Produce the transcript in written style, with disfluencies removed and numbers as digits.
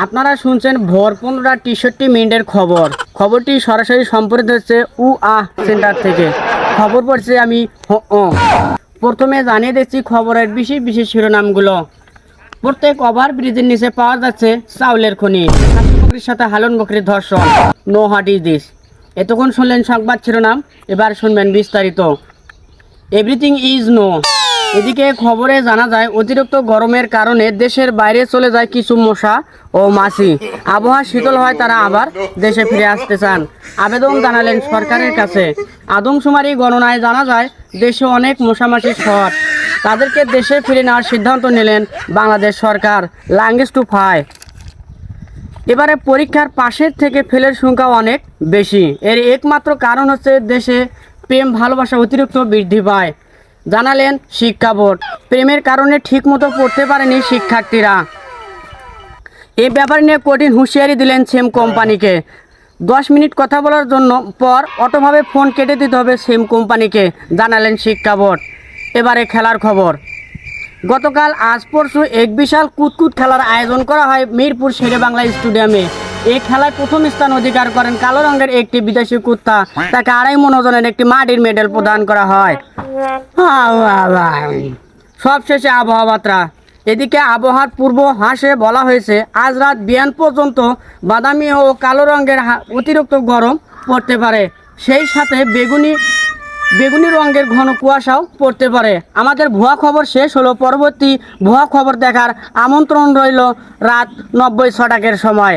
আপনারা শুনছেন ভোর 15:63 খবর। খবরটি সরাসরি সম্প্রচারিত হচ্ছে সেন্টার থেকে। খবর পড়ছে আমি প্রথমে জানিয়ে দিচ্ছি খবরের বিশেষ বিশেষ শিরোনামগুলো। প্রত্যেক ওভার ব্রিজের নিচে পাওয়া যাচ্ছে চাউলের খনি। খাসি বকরির সাথে হালন বকরির ধর্ষণ। No what is this. এতক্ষণ শুনলেন সংবাদ শিরোনাম, এবার শুনবেন বিস্তারিত। Everything is no. এদিকে খবরে জানা যায় অতিরিক্ত গরমের কারণে দেশের বাইরে চলে যায় কিছু মশা ও মাছি। আবহাওয়া শীতল হয়, তারা আবার দেশে ফিরে আসতে চান। আবেদন জানালেন সরকারের কাছে। আদমশুমারি গণনায় জানা যায় দেশে অনেক মশামাছির শহর। তাদেরকে দেশে ফিরে নেওয়ার সিদ্ধান্ত নিলেন বাংলাদেশ সরকার। ল্যাঙ্গুয়েজ টু ফাই। এবারে পরীক্ষার পাশের থেকে ফেলের সংখ্যা অনেক বেশি। এর একমাত্র কারণ হচ্ছে দেশে প্রেম ভালোবাসা অতিরিক্ত বৃদ্ধি পায়, জানালেন শিক্ষা বোর্ড। প্রেমের কারণে ঠিকমতো পড়তে পারেনি শিক্ষার্থীরা। এই ব্যাপার নিয়ে কঠিন হুঁশিয়ারি দিলেন সিম কোম্পানিকে। 10 মিনিট কথা বলার জন্য পর অটোভাবে ফোন কেটে দিতে হবে সিম কোম্পানিকে, জানালেন শিক্ষা বোর্ড। এবারে খেলার খবর। গতকাল আজ পরশু এক বিশাল কুতকুত খেলার আয়োজন করা হয় মিরপুর শেরেবাংলা স্টেডিয়ামে। এই খেলায় প্রথম স্থান অধিকার করেন কালো রঙের একটি বিদেশি কুত্তা। তাকে 2.5 মণ ওজনের একটি মাটির মেডেল প্রদান করা হয়। সবশেষে আবহাওয়া বার্তা। এদিকে আবহাওয়ার পূর্বাভাসে বলা হয়েছে আজ রাত বিয়ান পর্যন্ত বাদামি ও কালো রঙের অতিরিক্ত গরম পড়তে পারে, সেই সাথে বেগুনি রঙের ঘন কুয়াশাও পড়তে পারে। আমাদের ভুয়া খবর শেষ হলো। পরবর্তী ভুয়া খবর দেখার আমন্ত্রণ রইল রাত 90 ছটাকের সময়।